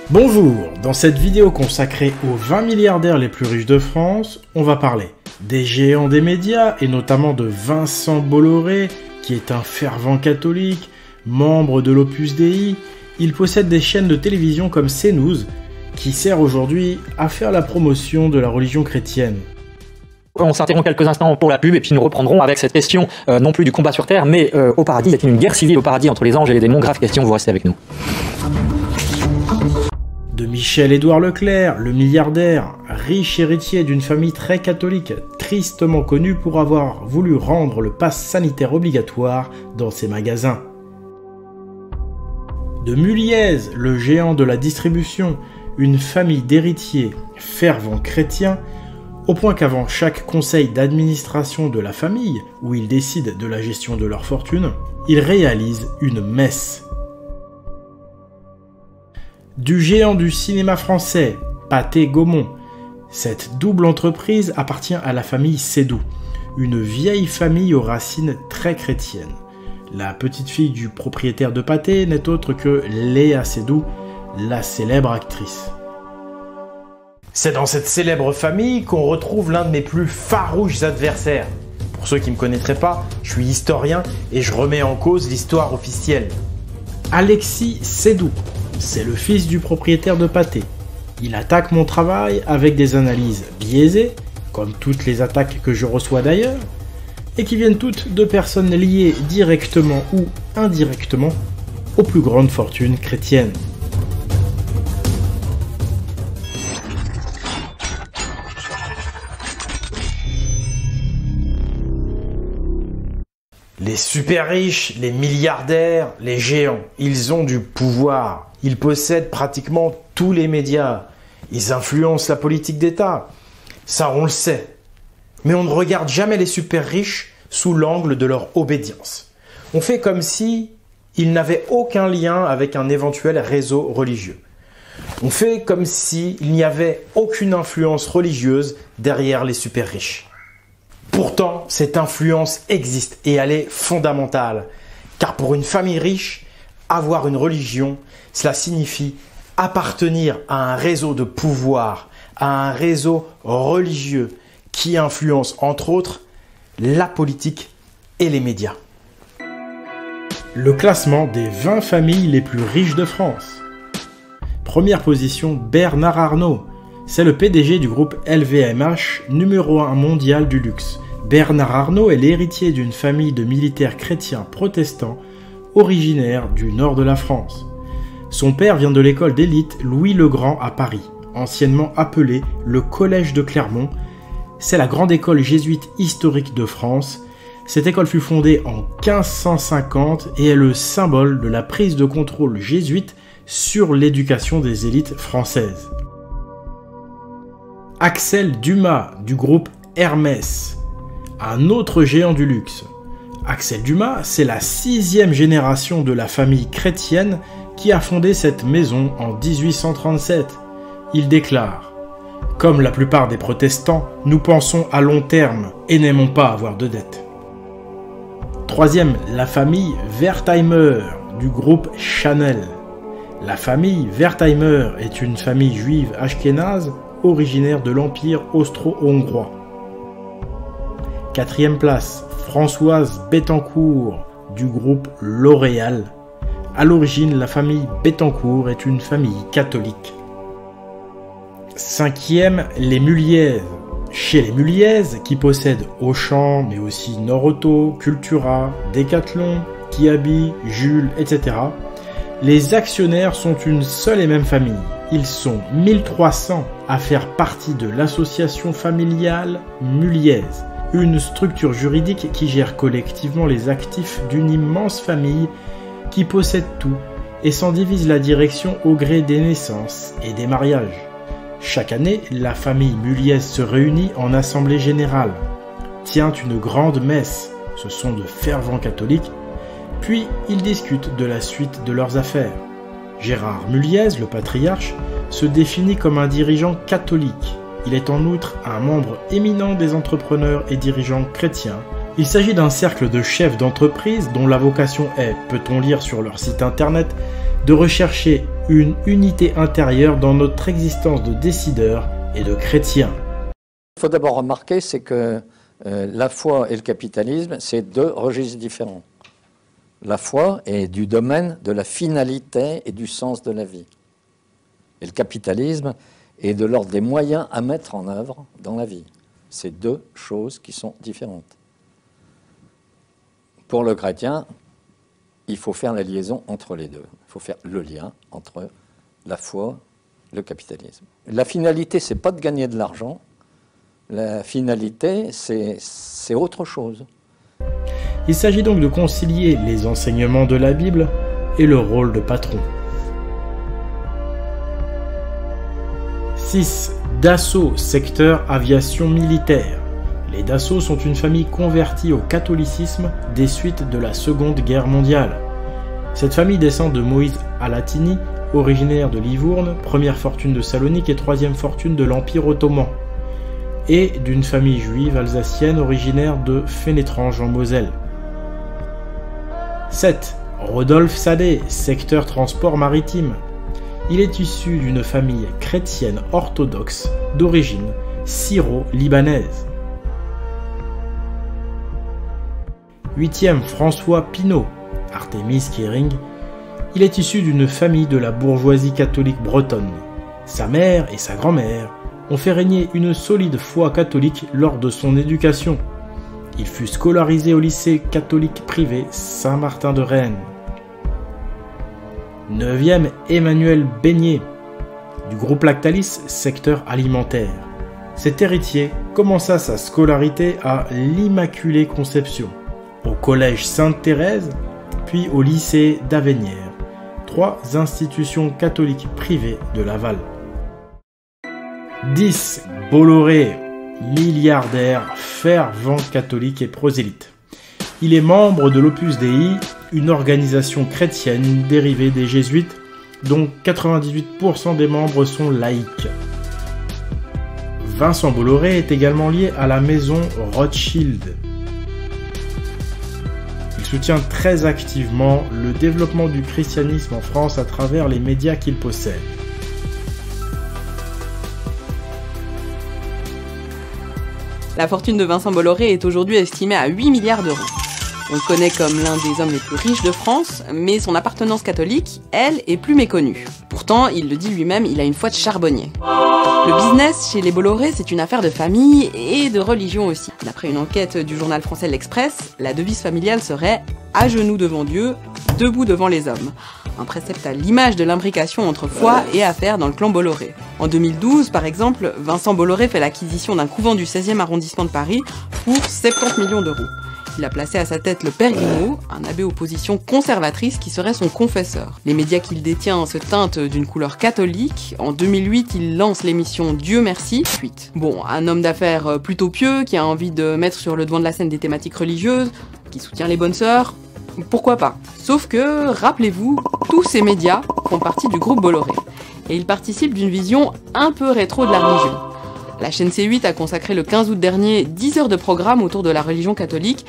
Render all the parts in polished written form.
Bonjour, dans cette vidéo consacrée aux 20 milliardaires les plus riches de France, on va parler des géants des médias et notamment de Vincent Bolloré, qui est un fervent catholique, membre de l'Opus Dei. Il possède des chaînes de télévision comme CNews, qui sert aujourd'hui à faire la promotion de la religion chrétienne. On s'interrompt quelques instants pour la pub et puis nous reprendrons avec cette question non plus du combat sur Terre, mais au paradis. Y a-t-il une guerre civile au paradis entre les anges et les démons? Grave question, vous restez avec nous. De Michel-Édouard Leclerc, le milliardaire, riche héritier d'une famille très catholique, tristement connu pour avoir voulu rendre le pass sanitaire obligatoire dans ses magasins. De Muliez, le géant de la distribution, une famille d'héritiers fervents chrétiens, au point qu'avant chaque conseil d'administration de la famille, où ils décident de la gestion de leur fortune, ils réalisent une messe. Du géant du cinéma français, Pathé Gaumont. Cette double entreprise appartient à la famille Seydoux, une vieille famille aux racines très chrétiennes. La petite fille du propriétaire de Pathé n'est autre que Léa Seydoux, la célèbre actrice. C'est dans cette célèbre famille qu'on retrouve l'un de mes plus farouches adversaires. Pour ceux qui ne me connaîtraient pas, je suis historien et je remets en cause l'histoire officielle. Alexis Seydoux, c'est le fils du propriétaire de Pathé. Il attaque mon travail avec des analyses biaisées, comme toutes les attaques que je reçois d'ailleurs, et qui viennent toutes de personnes liées directement ou indirectement aux plus grandes fortunes chrétiennes. Les super riches, les milliardaires, les géants, ils ont du pouvoir. Ils possèdent pratiquement tous les médias. Ils influencent la politique d'État. Ça, on le sait. Mais on ne regarde jamais les super riches sous l'angle de leur obédience. On fait comme si ils n'avaient aucun lien avec un éventuel réseau religieux. On fait comme s'il n'y avait aucune influence religieuse derrière les super riches. Pourtant, cette influence existe et elle est fondamentale. Car pour une famille riche, avoir une religion, cela signifie appartenir à un réseau de pouvoir, à un réseau religieux qui influence entre autres la politique et les médias. Le classement des 20 familles les plus riches de France. Première position, Bernard Arnault. C'est le PDG du groupe LVMH, numéro 1 mondial du luxe. Bernard Arnault est l'héritier d'une famille de militaires chrétiens protestants originaires du nord de la France. Son père vient de l'école d'élite Louis le Grand à Paris, anciennement appelée le Collège de Clermont. C'est la grande école jésuite historique de France. Cette école fut fondée en 1550 et est le symbole de la prise de contrôle jésuite sur l'éducation des élites françaises. Axel Dumas du groupe Hermès, un autre géant du luxe. Axel Dumas, c'est la 6e génération de la famille chrétienne qui a fondé cette maison en 1837. Il déclare « Comme la plupart des protestants, nous pensons à long terme et n'aimons pas avoir de dettes. » Troisième, la famille Wertheimer du groupe Chanel. La famille Wertheimer est une famille juive ashkénaze originaire de l'Empire austro-hongrois. Quatrième place, Françoise Bettencourt du groupe L'Oréal. À l'origine, la famille Bettencourt est une famille catholique. Cinquième, les Muliez. Chez les Muliez, qui possèdent Auchan, mais aussi Nord-Auto, Cultura, Decathlon, Kiabi, Jules, etc., les actionnaires sont une seule et même famille. Ils sont 1300 à faire partie de l'association familiale Muliez, une structure juridique qui gère collectivement les actifs d'une immense famille qui possède tout et s'en divise la direction au gré des naissances et des mariages. Chaque année, la famille Muliez se réunit en assemblée générale, tient une grande messe, ce sont de fervents catholiques, puis ils discutent de la suite de leurs affaires. Gérard Muliez, le patriarche, se définit comme un dirigeant catholique. Il est en outre un membre éminent des entrepreneurs et dirigeants chrétiens Il s'agit d'un cercle de chefs d'entreprise dont la vocation est, peut-on lire sur leur site internet, de rechercher une unité intérieure dans notre existence de décideurs et de chrétiens. Il faut d'abord remarquer, c'est que la foi et le capitalisme, c'est deux registres différents. La foi est du domaine de la finalité et du sens de la vie. Et le capitalisme est de l'ordre des moyens à mettre en œuvre dans la vie. C'est deux choses qui sont différentes. Pour le chrétien, il faut faire la liaison entre les deux. Il faut faire le lien entre la foi et le capitalisme. La finalité, c'est pas de gagner de l'argent. La finalité, c'est autre chose. Il s'agit donc de concilier les enseignements de la Bible et le rôle de patron. 6. Dassault, secteur aviation militaire. Les Dassault sont une famille convertie au catholicisme des suites de la Seconde Guerre mondiale. Cette famille descend de Moïse Alatini, originaire de Livourne, première fortune de Salonique et troisième fortune de l'Empire ottoman, et d'une famille juive alsacienne originaire de Fénétrange en Moselle. 7. Rodolphe Sadé, secteur transport maritime. Il est issu d'une famille chrétienne orthodoxe d'origine syro-libanaise. 8e, François Pinault, Artemis Kering. Il est issu d'une famille de la bourgeoisie catholique bretonne. Sa mère et sa grand-mère ont fait régner une solide foi catholique lors de son éducation. Il fut scolarisé au lycée catholique privé Saint-Martin de Rennes. 9e, Emmanuel Beignet, du groupe Lactalis, secteur alimentaire. Cet héritier commença sa scolarité à l'Immaculée Conception, au collège Sainte-Thérèse, puis au lycée d'Avenières, 3 institutions catholiques privées de Laval. 10. Bolloré, milliardaire, fervent catholique et prosélyte. Il est membre de l'Opus Dei, une organisation chrétienne dérivée des jésuites, dont 98% des membres sont laïcs. Vincent Bolloré est également lié à la maison Rothschild. Il soutient très activement le développement du christianisme en France à travers les médias qu'il possède. La fortune de Vincent Bolloré est aujourd'hui estimée à 8 milliards d'euros. On le connaît comme l'un des hommes les plus riches de France, mais son appartenance catholique, elle, est plus méconnue. Pourtant, il le dit lui-même, il a une foi de charbonnier. Le business chez les Bolloré, c'est une affaire de famille et de religion aussi. D'après une enquête du journal français L'Express, la devise familiale serait « à genoux devant Dieu, debout devant les hommes ». Un précepte à l'image de l'imbrication entre foi et affaires dans le clan Bolloré. En 2012, par exemple, Vincent Bolloré fait l'acquisition d'un couvent du 16e arrondissement de Paris pour 70 millions d'euros. Il a placé à sa tête le père Grimaud, un abbé aux positions conservatrices qui serait son confesseur. Les médias qu'il détient se teintent d'une couleur catholique. En 2008, il lance l'émission Dieu merci, suite. Bon, un homme d'affaires plutôt pieux, qui a envie de mettre sur le devant de la scène des thématiques religieuses, qui soutient les bonnes sœurs, pourquoi pas. Sauf que, rappelez-vous, tous ces médias font partie du groupe Bolloré. Et ils participent d'une vision un peu rétro de la religion. La chaîne C8 a consacré le 15 août dernier 10 heures de programme autour de la religion catholique.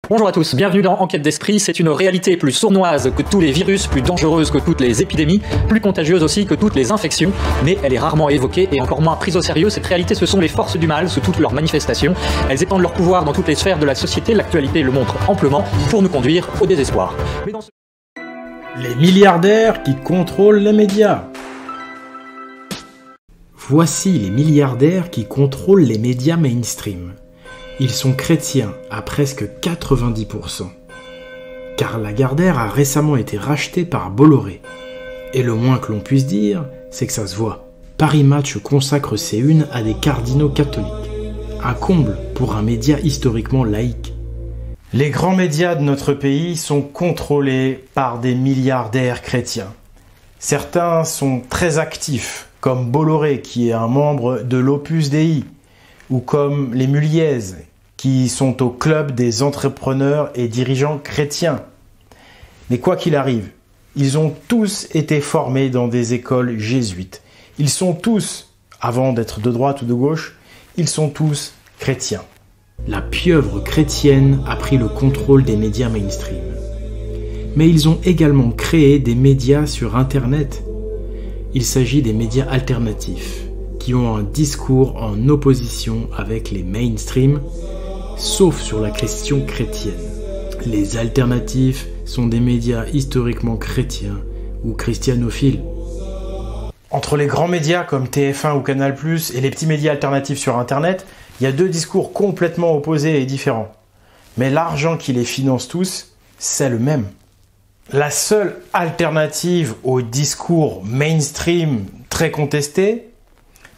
Bonjour à tous, bienvenue dans Enquête d'Esprit. C'est une réalité plus sournoise que tous les virus, plus dangereuse que toutes les épidémies, plus contagieuse aussi que toutes les infections, mais elle est rarement évoquée et encore moins prise au sérieux. Cette réalité, ce sont les forces du mal sous toutes leurs manifestations. Elles étendent leur pouvoir dans toutes les sphères de la société, l'actualité le montre amplement, pour nous conduire au désespoir. Mais dans ce... Les milliardaires qui contrôlent les médias. Voici les milliardaires qui contrôlent les médias mainstream. Ils sont chrétiens à presque 90%. Karl Lagardère a récemment été racheté par Bolloré. Et le moins que l'on puisse dire, c'est que ça se voit. Paris Match consacre ses unes à des cardinaux catholiques. Un comble pour un média historiquement laïque. Les grands médias de notre pays sont contrôlés par des milliardaires chrétiens. Certains sont très actifs, comme Bolloré qui est un membre de l'Opus Dei, ou comme les Muliez, qui sont au club des entrepreneurs et dirigeants chrétiens. Mais quoi qu'il arrive, ils ont tous été formés dans des écoles jésuites. Ils sont tous, avant d'être de droite ou de gauche, ils sont tous chrétiens. La pieuvre chrétienne a pris le contrôle des médias mainstream. Mais ils ont également créé des médias sur Internet. Il s'agit des médias alternatifs, qui ont un discours en opposition avec les mainstream, sauf sur la question chrétienne. Les alternatifs sont des médias historiquement chrétiens ou christianophiles. Entre les grands médias comme TF1 ou Canal+, et les petits médias alternatifs sur Internet, il y a deux discours complètement opposés et différents. Mais l'argent qui les finance tous, c'est le même. La seule alternative au discours mainstream très contesté,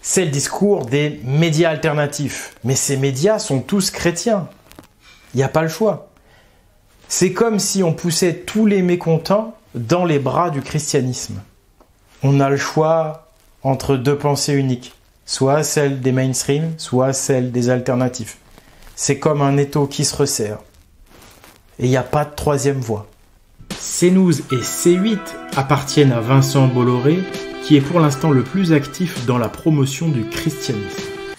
c'est le discours des médias alternatifs. Mais ces médias sont tous chrétiens. Il n'y a pas le choix. C'est comme si on poussait tous les mécontents dans les bras du christianisme. On a le choix entre deux pensées uniques, soit celle des mainstream, soit celle des alternatifs. C'est comme un étau qui se resserre. Et il n'y a pas de troisième voie. CNews et C8 appartiennent à Vincent Bolloré, qui est pour l'instant le plus actif dans la promotion du christianisme.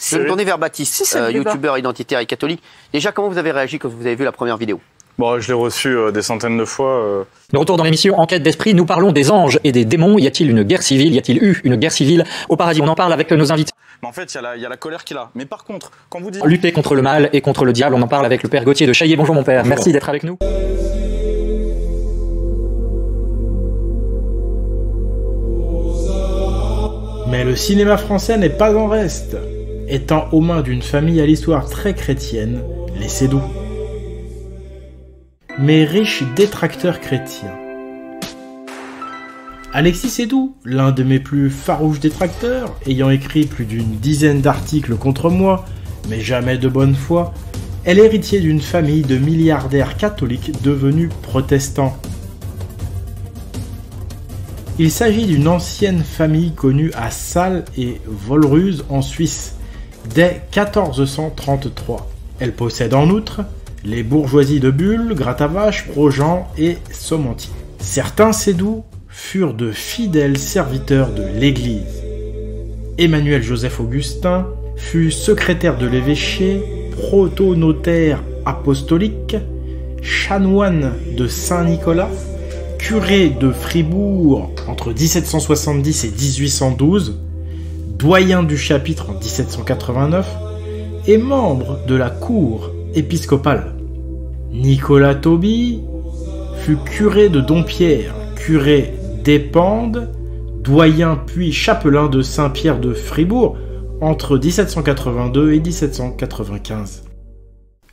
Je vais me tourner vers Baptiste, youtubeur identitaire et catholique. Déjà, comment vous avez réagi quand vous avez vu la première vidéo? Bon, je l'ai reçu des centaines de fois. De retour dans l'émission Enquête d'Esprit, nous parlons des anges et des démons. Y a-t-il une guerre civile? Y a-t-il eu une guerre civile au paradis? On en parle avec nos invités. Mais en fait, il y a la colère qu'il a. Mais par contre, quand vous dites... Lutter contre le mal et contre le diable, on en parle avec le père Gauthier de Chaillé. Bonjour mon père, merci d'être avec nous. Mais le cinéma français n'est pas en reste. Étant aux mains d'une famille à l'histoire très chrétienne, les Seydoux. Mais riches détracteurs chrétiens. Alexis Seydoux, l'un de mes plus farouches détracteurs, ayant écrit plus d'une dizaine d'articles contre moi, mais jamais de bonne foi, est l'héritier d'une famille de milliardaires catholiques devenus protestants. Il s'agit d'une ancienne famille connue à Salles et Volruse en Suisse, dès 1433. Elle possède en outre les bourgeoisies de Bulle, Gratavache, Projean et Somantier. Certains Seydoux furent de fidèles serviteurs de l'Église. Emmanuel Joseph Augustin fut secrétaire de l'évêché, protonotaire apostolique, chanoine de Saint-Nicolas, curé de Fribourg entre 1770 et 1812, doyen du chapitre en 1789 et membre de la cour épiscopale. Nicolas Tauby fut curé de Dompierre, curé d'Épendes, doyen puis chapelain de Saint-Pierre de Fribourg entre 1782 et 1795.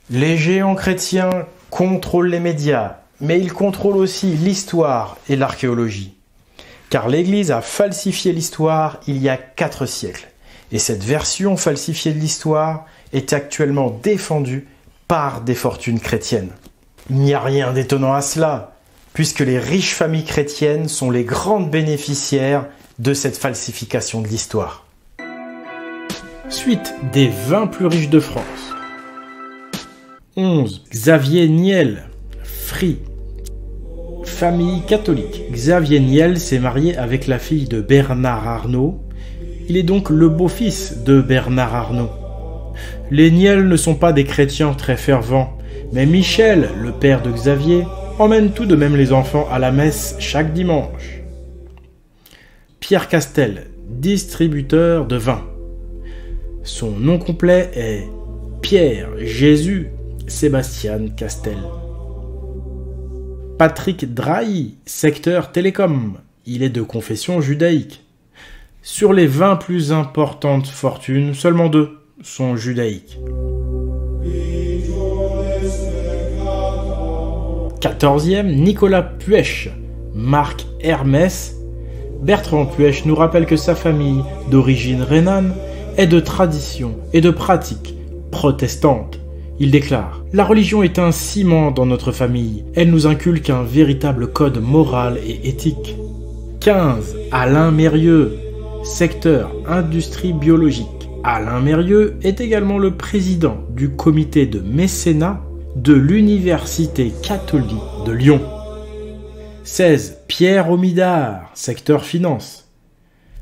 Les géants chrétiens contrôlent les médias, mais ils contrôlent aussi l'histoire et l'archéologie. Car l'Église a falsifié l'histoire il y a 4 siècles, et cette version falsifiée de l'histoire est actuellement défendue par des fortunes chrétiennes. Il n'y a rien d'étonnant à cela, puisque les riches familles chrétiennes sont les grandes bénéficiaires de cette falsification de l'histoire. Suite des 20 plus riches de France. 11. Xavier Niel, Free. Famille catholique. Xavier Niel s'est marié avec la fille de Bernard Arnault. Il est donc le beau-fils de Bernard Arnault. Les Niel ne sont pas des chrétiens très fervents, mais Michel, le père de Xavier, emmène tout de même les enfants à la messe chaque dimanche. Pierre Castel, distributeur de vin. Son nom complet est Pierre Jésus Sébastien Castel. Patrick Drahi, secteur télécom. Il est de confession judaïque. Sur les 20 plus importantes fortunes, seulement 2 sont judaïques. 14e, Nicolas Puech, marque Hermès. Bertrand Puech nous rappelle que sa famille, d'origine rhénane, est de tradition et de pratique protestante. Il déclare « La religion est un ciment dans notre famille. Elle nous inculque un véritable code moral et éthique. » 15. Alain Mérieux, secteur industrie biologique. Alain Mérieux est également le président du comité de mécénat de l'Université catholique de Lyon. 16. Pierre Omidar, secteur finance.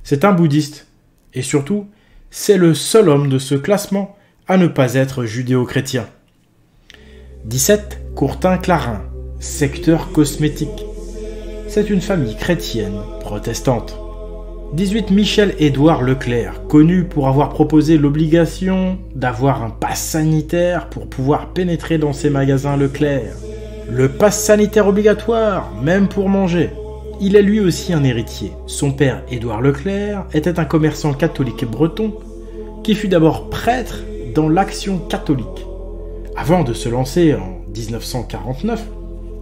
C'est un bouddhiste et surtout, c'est le seul homme de ce classement à ne pas être judéo-chrétien. 17. Courtin-Clarin, secteur cosmétique. C'est une famille chrétienne protestante. 18. Michel-Édouard Leclerc, connu pour avoir proposé l'obligation d'avoir un pass sanitaire pour pouvoir pénétrer dans ces magasins Leclerc. Le pass sanitaire obligatoire, même pour manger. Il est lui aussi un héritier. Son père, Édouard Leclerc, était un commerçant catholique breton qui fut d'abord prêtre dans l'Action catholique, avant de se lancer en 1949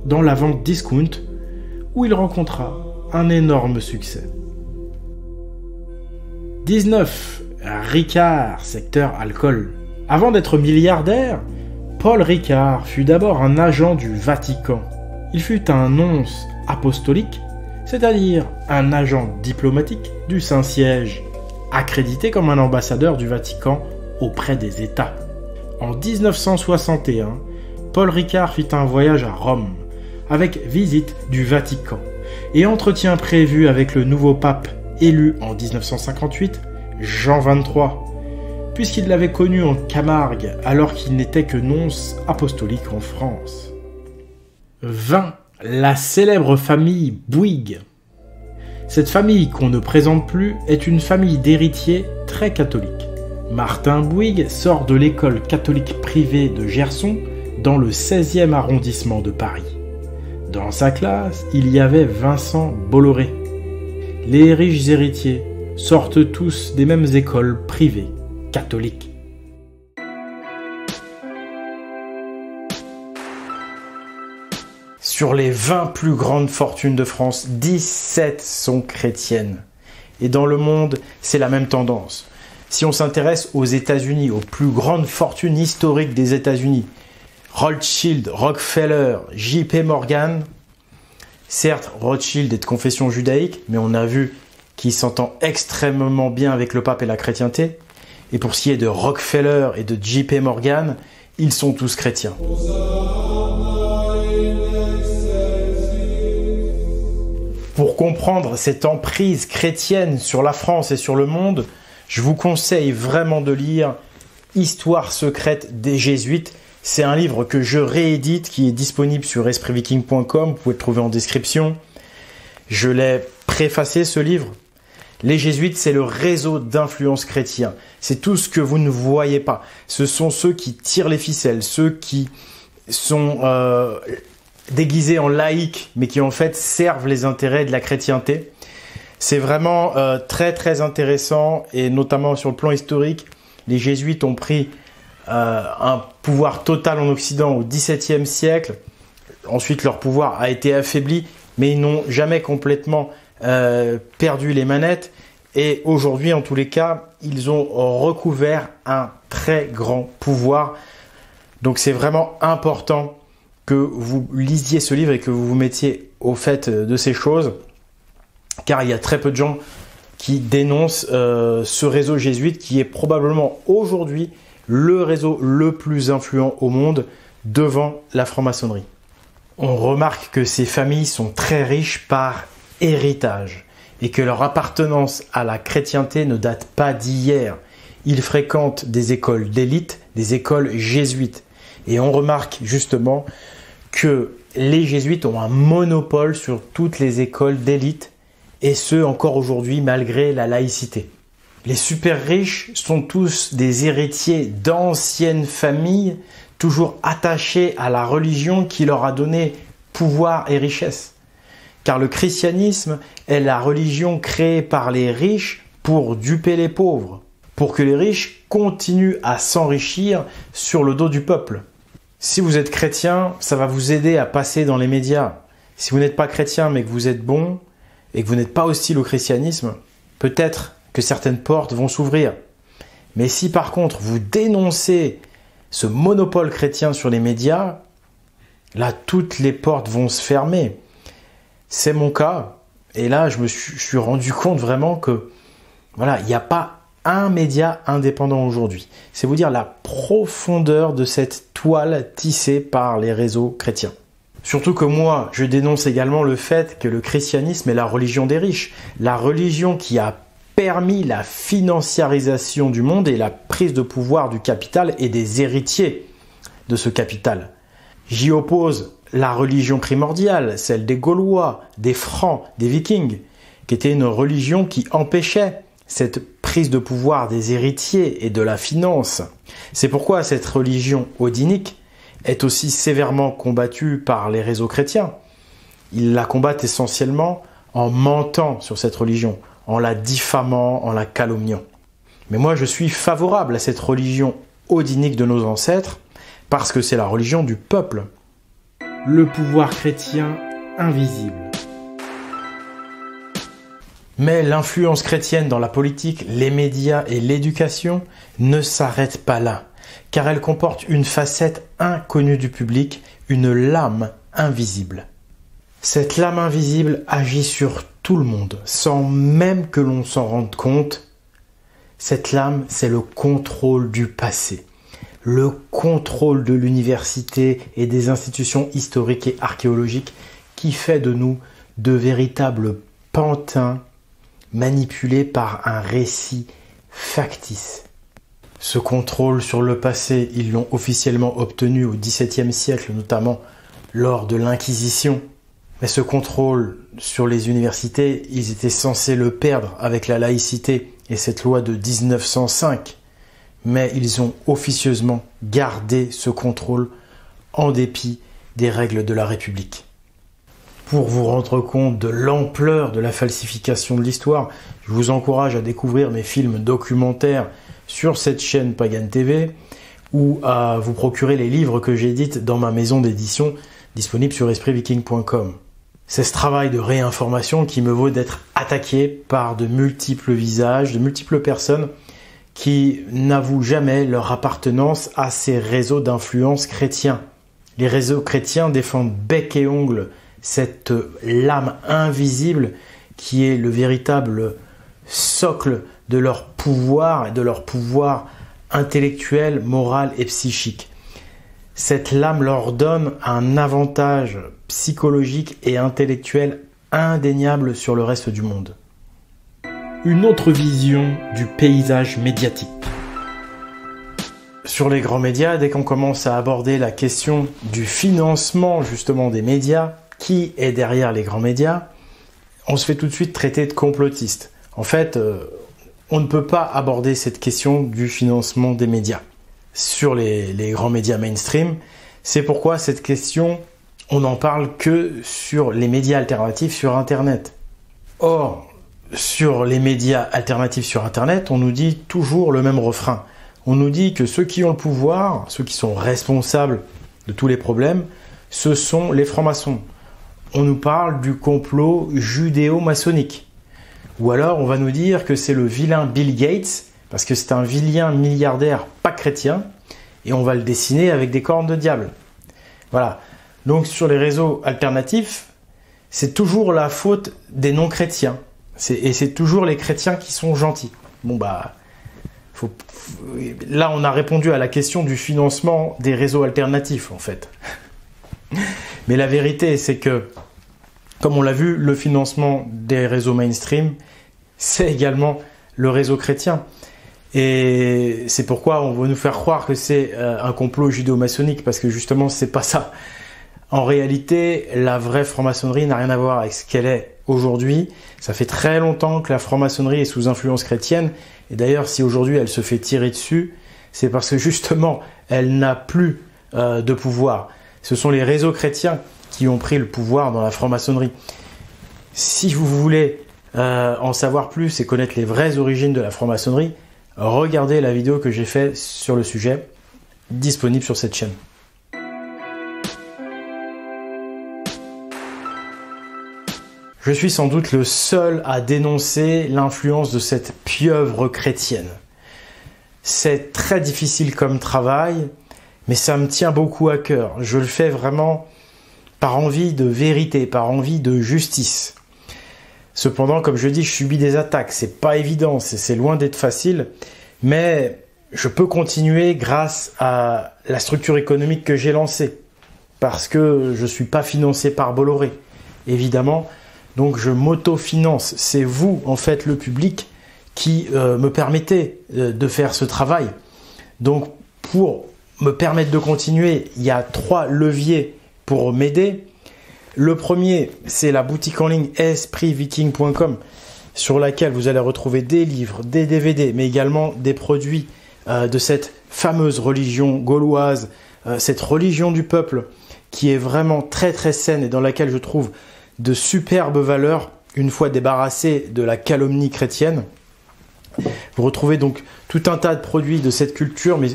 dans la vente discount, où il rencontra un énorme succès. 19. Ricard, secteur alcool. Avant d'être milliardaire, Paul Ricard fut d'abord un agent du Vatican. Il fut un nonce apostolique, c'est-à-dire un agent diplomatique du Saint-Siège, accrédité comme un ambassadeur du Vatican auprès des États. En 1961, Paul Ricard fit un voyage à Rome, avec visite du Vatican, et entretien prévu avec le nouveau pape élu en 1958, Jean XXIII, puisqu'il l'avait connu en Camargue alors qu'il n'était que nonce apostolique en France. 20. La célèbre famille Bouygues. Cette famille qu'on ne présente plus est une famille d'héritiers très catholiques. Martin Bouygues sort de l'école catholique privée de Gerson dans le 16e arrondissement de Paris. Dans sa classe, il y avait Vincent Bolloré. Les riches héritiers sortent tous des mêmes écoles privées catholiques. Sur les 20 plus grandes fortunes de France, 17 sont chrétiennes. Et dans le monde, c'est la même tendance. Si on s'intéresse aux États-Unis, aux plus grandes fortunes historiques des États-Unis, Rothschild, Rockefeller, JP Morgan, certes, Rothschild est de confession judaïque, mais on a vu qu'il s'entend extrêmement bien avec le pape et la chrétienté. Et pour ce qui est de Rockefeller et de JP Morgan, ils sont tous chrétiens. Pour comprendre cette emprise chrétienne sur la France et sur le monde, je vous conseille vraiment de lire Histoire secrète des Jésuites. C'est un livre que je réédite, qui est disponible sur espritviking.com, vous pouvez le trouver en description. Je l'ai préfacé ce livre. Les Jésuites, c'est le réseau d'influence chrétien. C'est tout ce que vous ne voyez pas. Ce sont ceux qui tirent les ficelles, ceux qui sont déguisés en laïcs, mais qui en fait servent les intérêts de la chrétienté. C'est vraiment très très intéressant, et notamment sur le plan historique, les Jésuites ont pris un pouvoir total en Occident au XVIIe siècle. Ensuite, leur pouvoir a été affaibli, mais ils n'ont jamais complètement perdu les manettes. Et aujourd'hui, en tous les cas, ils ont recouvert un très grand pouvoir. Donc c'est vraiment important que vous lisiez ce livre et que vous vous mettiez au fait de ces choses, car il y a très peu de gens qui dénoncent ce réseau jésuite, qui est probablement aujourd'hui le réseau le plus influent au monde devant la franc-maçonnerie. On remarque que ces familles sont très riches par héritage et que leur appartenance à la chrétienté ne date pas d'hier. Ils fréquentent des écoles d'élite, des écoles jésuites. Et on remarque justement que les jésuites ont un monopole sur toutes les écoles d'élite, et ce encore aujourd'hui malgré la laïcité. Les super riches sont tous des héritiers d'anciennes familles, toujours attachés à la religion qui leur a donné pouvoir et richesse. Car le christianisme est la religion créée par les riches pour duper les pauvres, pour que les riches continuent à s'enrichir sur le dos du peuple. Si vous êtes chrétien, ça va vous aider à passer dans les médias. Si vous n'êtes pas chrétien mais que vous êtes bon et que vous n'êtes pas hostile au christianisme, peut-être que certaines portes vont s'ouvrir. Mais si par contre vous dénoncez ce monopole chrétien sur les médias, là toutes les portes vont se fermer. C'est mon cas, et là je me suis rendu compte vraiment que voilà, il n'y a pas un média indépendant aujourd'hui. C'est vous dire la profondeur de cette toile tissée par les réseaux chrétiens. Surtout que moi, je dénonce également le fait que le christianisme est la religion des riches, la religion qui a permis la financiarisation du monde et la prise de pouvoir du capital et des héritiers de ce capital. J'y oppose la religion primordiale, celle des Gaulois, des Francs, des Vikings, qui était une religion qui empêchait cette prise de pouvoir des héritiers et de la finance. C'est pourquoi cette religion odinique est aussi sévèrement combattue par les réseaux chrétiens. Ils la combattent essentiellement en mentant sur cette religion, en la diffamant, en la calomniant. Mais moi, je suis favorable à cette religion odinique de nos ancêtres parce que c'est la religion du peuple. Le pouvoir chrétien invisible. Mais l'influence chrétienne dans la politique, les médias et l'éducation ne s'arrête pas là, car elle comporte une facette inconnue du public, une lame invisible. Cette lame invisible agit sur tout le monde, sans même que l'on s'en rende compte. Cette lame, c'est le contrôle du passé, le contrôle de l'université et des institutions historiques et archéologiques qui fait de nous de véritables pantins manipulés par un récit factice. Ce contrôle sur le passé, ils l'ont officiellement obtenu au XVIIe siècle, notamment lors de l'Inquisition. Mais ce contrôle sur les universités, ils étaient censés le perdre avec la laïcité et cette loi de 1905. Mais ils ont officieusement gardé ce contrôle en dépit des règles de la République. Pour vous rendre compte de l'ampleur de la falsification de l'histoire, je vous encourage à découvrir mes films documentaires sur cette chaîne Pagan TV ou à vous procurer les livres que j'édite dans ma maison d'édition disponible sur espritviking.com. C'est ce travail de réinformation qui me vaut d'être attaqué par de multiples visages, de multiples personnes qui n'avouent jamais leur appartenance à ces réseaux d'influence chrétiens. Les réseaux chrétiens défendent bec et ongle cette lame invisible qui est le véritable socle de leur pouvoir et de leur pouvoir intellectuel, moral et psychique. Cette lame leur donne un avantage psychologique et intellectuel indéniable sur le reste du monde. Une autre vision du paysage médiatique. Sur les grands médias, dès qu'on commence à aborder la question du financement justement des médias, qui est derrière les grands médias, on se fait tout de suite traiter de complotiste. En fait, on ne peut pas aborder cette question du financement des médias sur les grands médias mainstream. C'est pourquoi cette question, on n'en parle que sur les médias alternatifs sur Internet. Or, sur les médias alternatifs sur Internet, on nous dit toujours le même refrain. On nous dit que ceux qui ont le pouvoir, ceux qui sont responsables de tous les problèmes, ce sont les francs-maçons. On nous parle du complot judéo-maçonnique. Ou alors on va nous dire que c'est le vilain Bill Gates, parce que c'est un vilain milliardaire pas chrétien, et on va le dessiner avec des cornes de diable. Voilà. Donc sur les réseaux alternatifs, c'est toujours la faute des non-chrétiens. Et c'est toujours les chrétiens qui sont gentils. Bon bah, là on a répondu à la question du financement des réseaux alternatifs en fait. Mais la vérité c'est que, comme on l'a vu, le financement des réseaux mainstream, c'est également le réseau chrétien. Et c'est pourquoi on veut nous faire croire que c'est un complot judéo-maçonnique, parce que justement c'est pas ça. En réalité, la vraie franc-maçonnerie n'a rien à voir avec ce qu'elle est aujourd'hui. Ça fait très longtemps que la franc-maçonnerie est sous influence chrétienne. Et d'ailleurs, si aujourd'hui elle se fait tirer dessus, c'est parce que justement, elle n'a plus de pouvoir. Ce sont les réseaux chrétiens qui ont pris le pouvoir dans la franc-maçonnerie. Si vous voulez en savoir plus et connaître les vraies origines de la franc-maçonnerie, regardez la vidéo que j'ai faite sur le sujet, disponible sur cette chaîne. Je suis sans doute le seul à dénoncer l'influence de cette pieuvre chrétienne. C'est très difficile comme travail, mais ça me tient beaucoup à cœur. Je le fais vraiment par envie de vérité, par envie de justice. Cependant, comme je dis, je subis des attaques. C'est pas évident, c'est loin d'être facile, mais je peux continuer grâce à la structure économique que j'ai lancée, parce que je suis pas financé par Bolloré, évidemment. Donc je m'autofinance. C'est vous, en fait, le public, qui me permettez de faire ce travail. Donc pour me permettre de continuer, il y a 3 leviers pour m'aider. Le premier, c'est la boutique en ligne espritviking.com sur laquelle vous allez retrouver des livres, des DVD, mais également des produits de cette fameuse religion gauloise, cette religion du peuple qui est vraiment très très saine et dans laquelle je trouve de superbes valeurs une fois débarrassé de la calomnie chrétienne. Vous retrouvez donc tout un tas de produits de cette culture, mais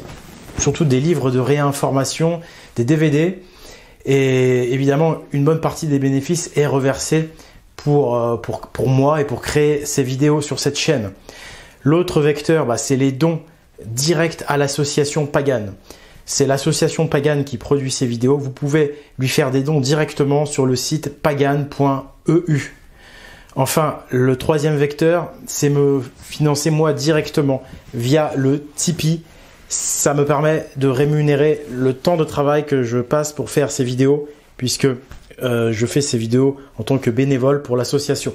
surtout des livres de réinformation, des DVD. Et évidemment, une bonne partie des bénéfices est reversée pour moi et pour créer ces vidéos sur cette chaîne. L'autre vecteur, c'est les dons directs à l'association Pagan. C'est l'association Pagan qui produit ces vidéos. Vous pouvez lui faire des dons directement sur le site pagan.eu. Enfin, le troisième vecteur, c'est me financer moi directement via le Tipeee. Ça me permet de rémunérer le temps de travail que je passe pour faire ces vidéos, puisque je fais ces vidéos en tant que bénévole pour l'association.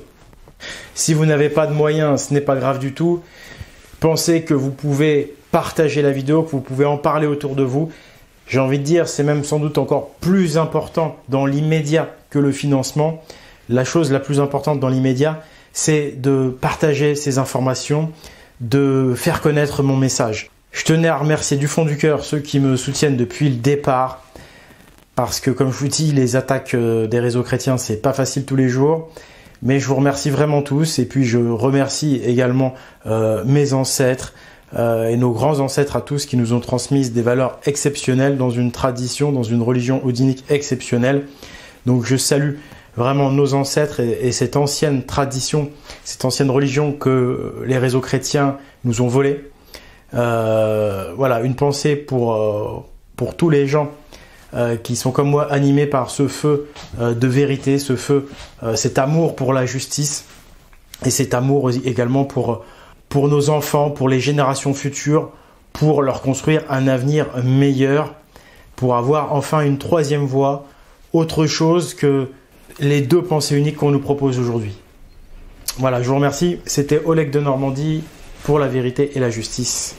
Si vous n'avez pas de moyens, ce n'est pas grave du tout. Pensez que vous pouvez partager la vidéo, que vous pouvez en parler autour de vous. J'ai envie de dire, c'est même sans doute encore plus important dans l'immédiat que le financement. La chose la plus importante dans l'immédiat, c'est de partager ces informations, de faire connaître mon message. Je tenais à remercier du fond du cœur ceux qui me soutiennent depuis le départ, parce que comme je vous dis, les attaques des réseaux chrétiens, c'est pas facile tous les jours, mais je vous remercie vraiment tous, et puis je remercie également mes ancêtres et nos grands ancêtres à tous qui nous ont transmis des valeurs exceptionnelles dans une tradition, dans une religion odinique exceptionnelle. Donc je salue vraiment nos ancêtres et cette ancienne tradition, cette ancienne religion que les réseaux chrétiens nous ont volée. Voilà, une pensée pour tous les gens qui sont comme moi animés par ce feu de vérité, ce feu, cet amour pour la justice et cet amour également pour nos enfants, pour les générations futures, pour leur construire un avenir meilleur, pour avoir enfin une troisième voie, autre chose que les 2 pensées uniques qu'on nous propose aujourd'hui. Voilà, je vous remercie. C'était Oleg de Normandie pour la vérité et la justice.